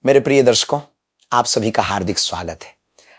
मेरे प्रिय दर्शकों, आप सभी का हार्दिक स्वागत है।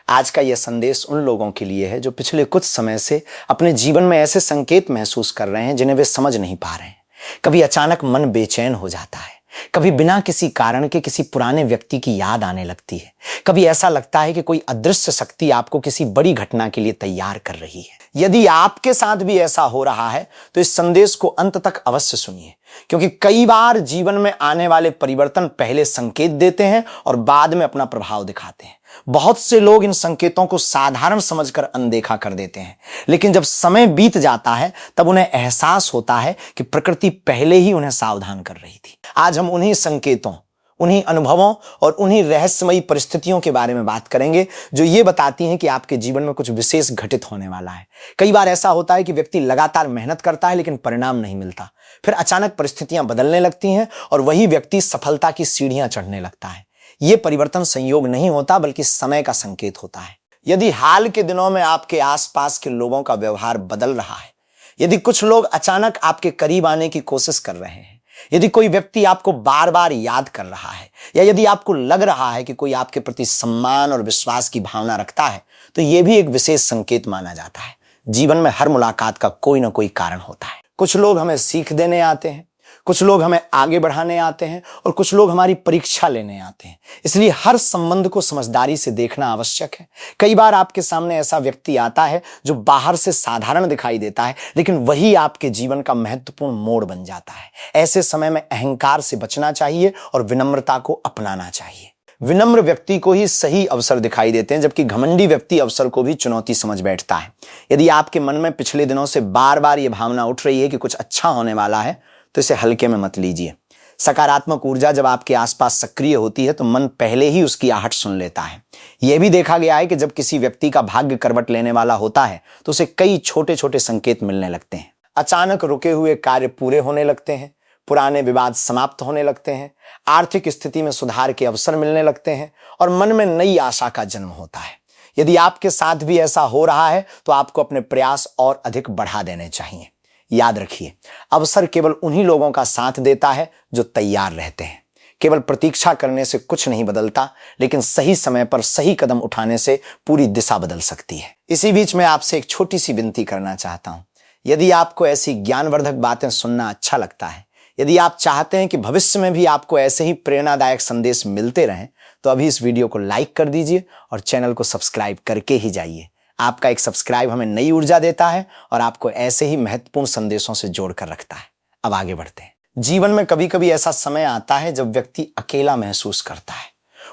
आज का यह संदेश उन लोगों के लिए है जो पिछले कुछ समय से अपने जीवन में ऐसे संकेत महसूस कर रहे हैं जिन्हें वे समझ नहीं पा रहे हैं। कभी अचानक मन बेचैन हो जाता है, कभी बिना किसी कारण के किसी पुराने व्यक्ति की याद आने लगती है, कभी ऐसा लगता है कि कोई अदृश्य शक्ति आपको किसी बड़ी घटना के लिए तैयार कर रही है। यदि आपके साथ भी ऐसा हो रहा है तो इस संदेश को अंत तक अवश्य सुनिए, क्योंकि कई बार जीवन में आने वाले परिवर्तन पहले संकेत देते हैं और बाद में अपना प्रभाव दिखाते हैं। बहुत से लोग इन संकेतों को साधारण समझकर अनदेखा कर देते हैं, लेकिन जब समय बीत जाता है तब उन्हें एहसास होता है कि प्रकृति पहले ही उन्हें सावधान कर रही थी। आज हम उन्हीं संकेतों, उन्हीं अनुभवों और उन्हीं रहस्यमयी परिस्थितियों के बारे में बात करेंगे जो ये बताती हैं कि आपके जीवन में कुछ विशेष घटित होने वाला है। कई बार ऐसा होता है कि व्यक्ति लगातार मेहनत करता है लेकिन परिणाम नहीं मिलता, फिर अचानक परिस्थितियां बदलने लगती हैं और वही व्यक्ति सफलता की सीढ़ियां चढ़ने लगता है। यह परिवर्तन संयोग नहीं होता बल्कि समय का संकेत होता है। यदि हाल के दिनों में आपके आसपास के लोगों का व्यवहार बदल रहा है, यदि कुछ लोग अचानक आपके करीब आने की कोशिश कर रहे हैं, यदि कोई व्यक्ति आपको बार बार याद कर रहा है, या यदि आपको लग रहा है कि कोई आपके प्रति सम्मान और विश्वास की भावना रखता है, तो यह भी एक विशेष संकेत माना जाता है। जीवन में हर मुलाकात का कोई ना कोई कारण होता है। कुछ लोग हमें सीख देने आते हैं, कुछ लोग हमें आगे बढ़ाने आते हैं और कुछ लोग हमारी परीक्षा लेने आते हैं। इसलिए हर संबंध को समझदारी से देखना आवश्यक है। कई बार आपके सामने ऐसा व्यक्ति आता है जो बाहर से साधारण दिखाई देता है, लेकिन वही आपके जीवन का महत्वपूर्ण मोड़ बन जाता है। ऐसे समय में अहंकार से बचना चाहिए और विनम्रता को अपनाना चाहिए। विनम्र व्यक्ति को ही सही अवसर दिखाई देते हैं, जबकि घमंडी व्यक्ति अवसर को भी चुनौती समझ बैठता है। यदि आपके मन में पिछले दिनों से बार बार यह भावना उठ रही है कि कुछ अच्छा होने वाला है, तो इसे हल्के में मत लीजिए। सकारात्मक ऊर्जा जब आपके आसपास सक्रिय होती है तो मन पहले ही उसकी आहट सुन लेता है। यह भी देखा गया है कि जब किसी व्यक्ति का भाग्य करवट लेने वाला होता है तो उसे कई छोटे छोटे संकेत मिलने लगते हैं। अचानक रुके हुए कार्य पूरे होने लगते हैं, पुराने विवाद समाप्त होने लगते हैं, आर्थिक स्थिति में सुधार के अवसर मिलने लगते हैं और मन में नई आशा का जन्म होता है। यदि आपके साथ भी ऐसा हो रहा है तो आपको अपने प्रयास और अधिक बढ़ा देने चाहिए। याद रखिए, अवसर केवल उन्हीं लोगों का साथ देता है जो तैयार रहते हैं। केवल प्रतीक्षा करने से कुछ नहीं बदलता, लेकिन सही समय पर सही कदम उठाने से पूरी दिशा बदल सकती है। इसी बीच मैं आपसे एक छोटी सी विनती करना चाहता हूं। यदि आपको ऐसी ज्ञानवर्धक बातें सुनना अच्छा लगता है, यदि आप चाहते हैं कि भविष्य में भी आपको ऐसे ही प्रेरणादायक संदेश मिलते रहें, तो अभी इस वीडियो को लाइक कर दीजिए और चैनल को सब्सक्राइब करके ही जाइए। आपका एक सब्सक्राइब हमें नई ऊर्जा देता है और आपको ऐसे ही महत्वपूर्ण संदेशों से जोड़कर रखता है। अब आगे बढ़ते हैं। जीवन में कभी कभी ऐसा समय आता है जब व्यक्ति अकेला महसूस करता है।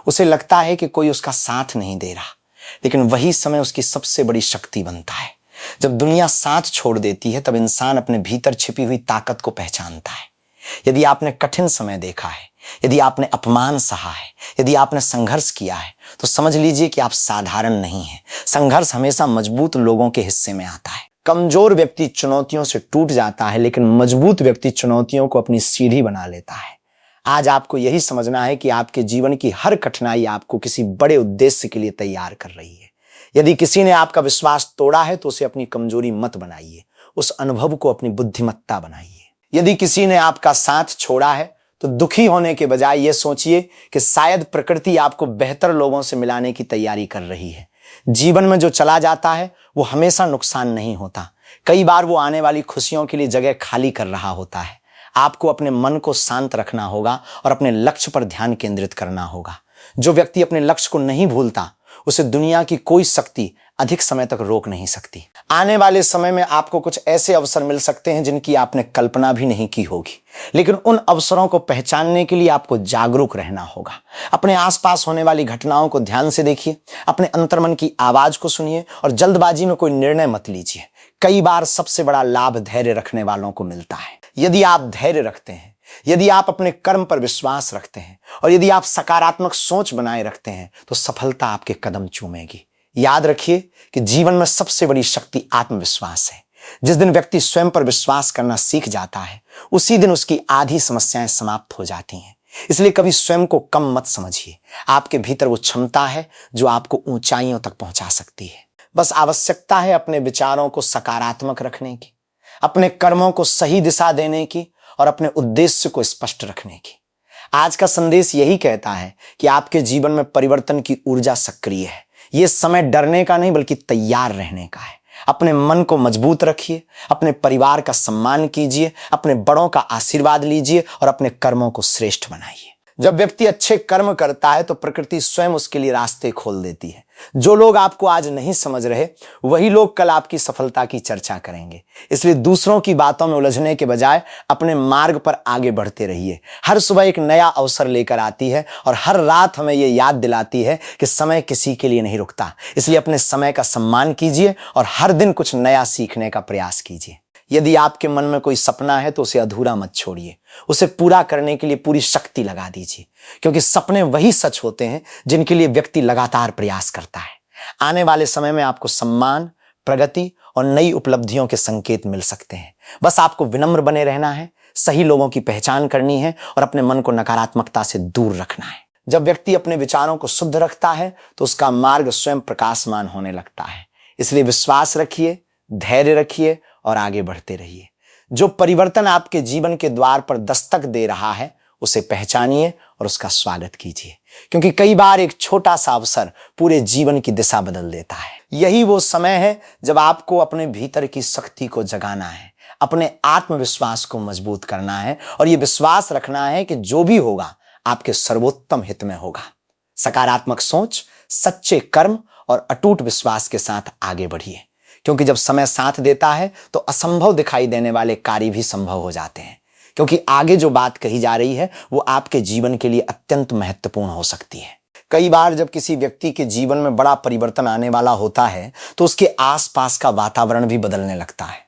उसे लगता है कि कोई उसका साथ नहीं दे रहा, लेकिन वही समय उसकी सबसे बड़ी शक्ति बनता है। जब दुनिया साथ छोड़ देती है तब इंसान अपने भीतर छिपी हुई ताकत को पहचानता है। यदि आपने कठिन समय देखा है, यदि आपने अपमान सहा है, यदि आपने संघर्ष किया है, तो समझ लीजिए कि आप साधारण नहीं हैं। संघर्ष हमेशा मजबूत लोगों के हिस्से में आता है। कमजोर व्यक्ति चुनौतियों से टूट जाता है, लेकिन मजबूत व्यक्ति चुनौतियों को अपनी सीढ़ी बना लेता है। आज आपको यही समझना है कि आपके जीवन की हर कठिनाई आपको किसी बड़े उद्देश्य के लिए तैयार कर रही है। यदि किसी ने आपका विश्वास तोड़ा है तो उसे अपनी कमजोरी मत बनाइए, उस अनुभव को अपनी बुद्धिमत्ता बनाइए। यदि किसी ने आपका साथ छोड़ा है तो दुखी होने के बजाय यह सोचिए कि शायद प्रकृति आपको बेहतर लोगों से मिलाने की तैयारी कर रही है। जीवन में जो चला जाता है वो हमेशा नुकसान नहीं होता। कई बार वो आने वाली खुशियों के लिए जगह खाली कर रहा होता है। आपको अपने मन को शांत रखना होगा और अपने लक्ष्य पर ध्यान केंद्रित करना होगा। जो व्यक्ति अपने लक्ष्य को नहीं भूलता, उसे दुनिया की कोई शक्ति अधिक समय तक रोक नहीं सकती। आने वाले समय में आपको कुछ ऐसे अवसर मिल सकते हैं जिनकी आपने कल्पना भी नहीं की होगी, लेकिन उन अवसरों को पहचानने के लिए आपको जागरूक रहना होगा। अपने आसपास होने वाली घटनाओं को ध्यान से देखिए, अपने अंतर्मन की आवाज को सुनिए और जल्दबाजी में कोई निर्णय मत लीजिए। कई बार सबसे बड़ा लाभ धैर्य रखने वालों को मिलता है। यदि आप धैर्य रखते हैं, यदि आप अपने कर्म पर विश्वास रखते हैं और यदि आप सकारात्मक सोच बनाए रखते हैं, तो सफलता आपके कदम चूमेगी। याद रखिए कि जीवन में सबसे बड़ी शक्ति आत्मविश्वास है। जिस दिन व्यक्ति स्वयं पर विश्वास करना सीख जाता है, उसी दिन उसकी आधी समस्याएं समाप्त हो जाती हैं। इसलिए कभी स्वयं को कम मत समझिए। आपके भीतर वो क्षमता है जो आपको ऊंचाइयों तक पहुंचा सकती है। बस आवश्यकता है अपने विचारों को सकारात्मक रखने की, अपने कर्मों को सही दिशा देने की और अपने उद्देश्य को स्पष्ट रखने की। आज का संदेश यही कहता है कि आपके जीवन में परिवर्तन की ऊर्जा सक्रिय है। यह समय डरने का नहीं बल्कि तैयार रहने का है। अपने मन को मजबूत रखिए, अपने परिवार का सम्मान कीजिए, अपने बड़ों का आशीर्वाद लीजिए और अपने कर्मों को श्रेष्ठ बनाइए। जब व्यक्ति अच्छे कर्म करता है तो प्रकृति स्वयं उसके लिए रास्ते खोल देती है। जो लोग आपको आज नहीं समझ रहे, वही लोग कल आपकी सफलता की चर्चा करेंगे। इसलिए दूसरों की बातों में उलझने के बजाय अपने मार्ग पर आगे बढ़ते रहिए। हर सुबह एक नया अवसर लेकर आती है और हर रात हमें यह याद दिलाती है कि समय किसी के लिए नहीं रुकता। इसलिए अपने समय का सम्मान कीजिए और हर दिन कुछ नया सीखने का प्रयास कीजिए। यदि आपके मन में कोई सपना है तो उसे अधूरा मत छोड़िए, उसे पूरा करने के लिए पूरी शक्ति लगा दीजिए, क्योंकि सपने वही सच होते हैं जिनके लिए व्यक्ति लगातार प्रयास करता है। आने वाले समय में आपको सम्मान, प्रगति और नई उपलब्धियों के संकेत मिल सकते हैं। बस आपको विनम्र बने रहना है, सही लोगों की पहचान करनी है और अपने मन को नकारात्मकता से दूर रखना है। जब व्यक्ति अपने विचारों को शुद्ध रखता है तो उसका मार्ग स्वयं प्रकाशमान होने लगता है। इसलिए विश्वास रखिए, धैर्य रखिए और आगे बढ़ते रहिए। जो परिवर्तन आपके जीवन के द्वार पर दस्तक दे रहा है उसे पहचानिए और उसका स्वागत कीजिए, क्योंकि कई बार एक छोटा सा अवसर पूरे जीवन की दिशा बदल देता है। यही वो समय है जब आपको अपने भीतर की शक्ति को जगाना है, अपने आत्मविश्वास को मजबूत करना है और ये विश्वास रखना है कि जो भी होगा आपके सर्वोत्तम हित में होगा। सकारात्मक सोच, सच्चे कर्म और अटूट विश्वास के साथ आगे बढ़िए, क्योंकि जब समय साथ देता है तो असंभव दिखाई देने वाले कार्य भी संभव हो जाते हैं। क्योंकि आगे जो बात कही जा रही है वो आपके जीवन के लिए अत्यंत महत्वपूर्ण हो सकती है। कई बार जब किसी व्यक्ति के जीवन में बड़ा परिवर्तन आने वाला होता है तो उसके आसपास का वातावरण भी बदलने लगता है।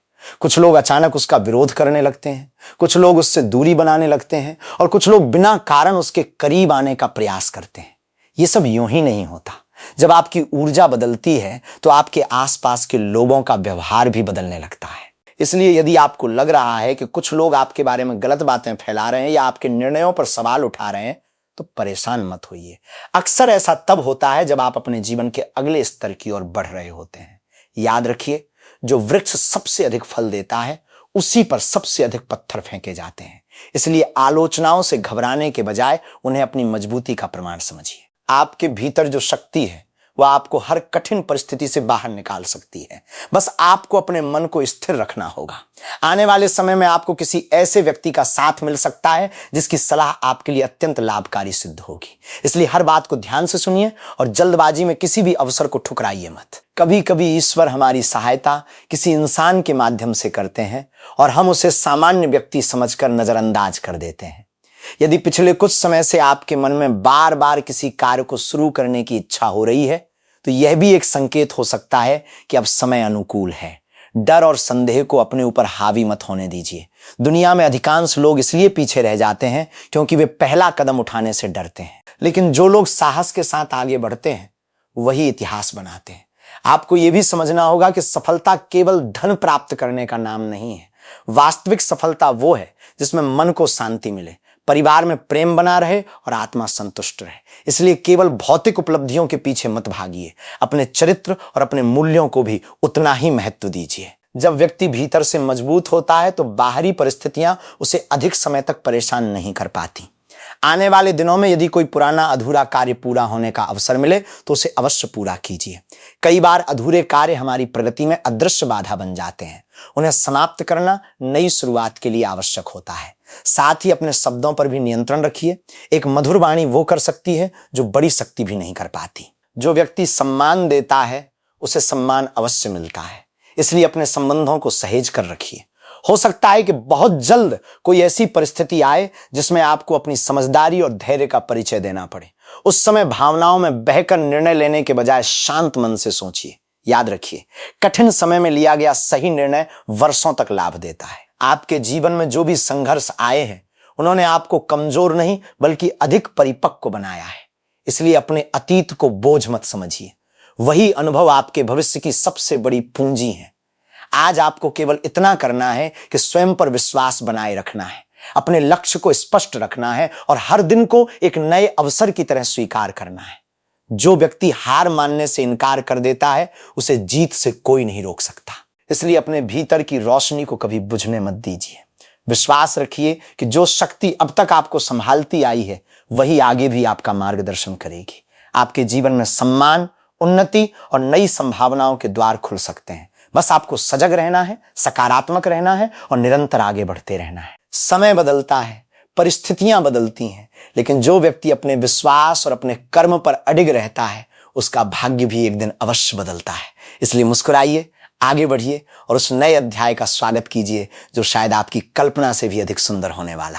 कुछ लोग अचानक उसका विरोध करने लगते हैं, कुछ लोग उससे दूरी बनाने लगते हैं और कुछ लोग बिना कारण उसके करीब आने का प्रयास करते हैं। ये सब यूं ही नहीं होता। जब आपकी ऊर्जा बदलती है तो आपके आसपास के लोगों का व्यवहार भी बदलने लगता है। इसलिए यदि आपको लग रहा है कि कुछ लोग आपके बारे में गलत बातें फैला रहे हैं या आपके निर्णयों पर सवाल उठा रहे हैं तो परेशान मत होइए। अक्सर ऐसा तब होता है जब आप अपने जीवन के अगले स्तर की ओर बढ़ रहे होते हैं। याद रखिए, जो वृक्ष सबसे अधिक फल देता है उसी पर सबसे अधिक पत्थर फेंके जाते हैं। इसलिए आलोचनाओं से घबराने के बजाय उन्हें अपनी मजबूती का प्रमाण समझिए। आपके भीतर जो शक्ति है वह आपको हर कठिन परिस्थिति से बाहर निकाल सकती है। बस आपको अपने मन को स्थिर रखना होगा। आने वाले समय में आपको किसी ऐसे व्यक्ति का साथ मिल सकता है जिसकी सलाह आपके लिए अत्यंत लाभकारी सिद्ध होगी। इसलिए हर बात को ध्यान से सुनिए और जल्दबाजी में किसी भी अवसर को ठुकराइए मत। कभी कभी ईश्वर हमारी सहायता किसी इंसान के माध्यम से करते हैं और हम उसे सामान्य व्यक्ति समझकर नजरअंदाज कर देते हैं। यदि पिछले कुछ समय से आपके मन में बार बार किसी कार्य को शुरू करने की इच्छा हो रही है तो यह भी एक संकेत हो सकता है कि अब समय अनुकूल है। डर और संदेह को अपने ऊपर हावी मत होने दीजिए। दुनिया में अधिकांश लोग इसलिए पीछे रह जाते हैं क्योंकि वे पहला कदम उठाने से डरते हैं, लेकिन जो लोग साहस के साथ आगे बढ़ते हैं वही इतिहास बनाते हैं। आपको यह भी समझना होगा कि सफलता केवल धन प्राप्त करने का नाम नहीं है। वास्तविक सफलता वो है जिसमें मन को शांति मिले, परिवार में प्रेम बना रहे और आत्मा संतुष्ट रहे। इसलिए केवल भौतिक उपलब्धियों के पीछे मत भागिए, अपने चरित्र और अपने मूल्यों को भी उतना ही महत्व दीजिए। जब व्यक्ति भीतर से मजबूत होता है तो बाहरी परिस्थितियां उसे अधिक समय तक परेशान नहीं कर पाती। आने वाले दिनों में यदि कोई पुराना अधूरा कार्य पूरा होने का अवसर मिले तो उसे अवश्य पूरा कीजिए। कई बार अधूरे कार्य हमारी प्रगति में अदृश्य बाधा बन जाते हैं। उन्हें समाप्त करना नई शुरुआत के लिए आवश्यक होता है। साथ ही अपने शब्दों पर भी नियंत्रण रखिए। एक मधुर वाणी वो कर सकती है जो बड़ी शक्ति भी नहीं कर पाती। जो व्यक्ति सम्मान देता है उसे सम्मान अवश्य मिलता है। इसलिए अपने संबंधों को सहेज कर रखिए। हो सकता है कि बहुत जल्द कोई ऐसी परिस्थिति आए जिसमें आपको अपनी समझदारी और धैर्य का परिचय देना पड़े। उस समय भावनाओं में बहकर निर्णय लेने के बजाय शांत मन से सोचिए। याद रखिए, कठिन समय में लिया गया सही निर्णय वर्षों तक लाभ देता है। आपके जीवन में जो भी संघर्ष आए हैं उन्होंने आपको कमजोर नहीं बल्कि अधिक परिपक्व बनाया है। इसलिए अपने अतीत को बोझ मत समझिए। वही अनुभव आपके भविष्य की सबसे बड़ी पूंजी है। आज आपको केवल इतना करना है कि स्वयं पर विश्वास बनाए रखना है, अपने लक्ष्य को स्पष्ट रखना है और हर दिन को एक नए अवसर की तरह स्वीकार करना है। जो व्यक्ति हार मानने से इनकार कर देता है उसे जीत से कोई नहीं रोक सकता। इसलिए अपने भीतर की रोशनी को कभी बुझने मत दीजिए। विश्वास रखिए कि जो शक्ति अब तक आपको संभालती आई है वही आगे भी आपका मार्गदर्शन करेगी। आपके जीवन में सम्मान, उन्नति और नई संभावनाओं के द्वार खुल सकते हैं। बस आपको सजग रहना है, सकारात्मक रहना है और निरंतर आगे बढ़ते रहना है। समय बदलता है, परिस्थितियां बदलती हैं, लेकिन जो व्यक्ति अपने विश्वास और अपने कर्म पर अडिग रहता है उसका भाग्य भी एक दिन अवश्य बदलता है। इसलिए मुस्कुराइए, आगे बढ़िए और उस नए अध्याय का स्वागत कीजिए जो शायद आपकी कल्पना से भी अधिक सुंदर होने वाला है।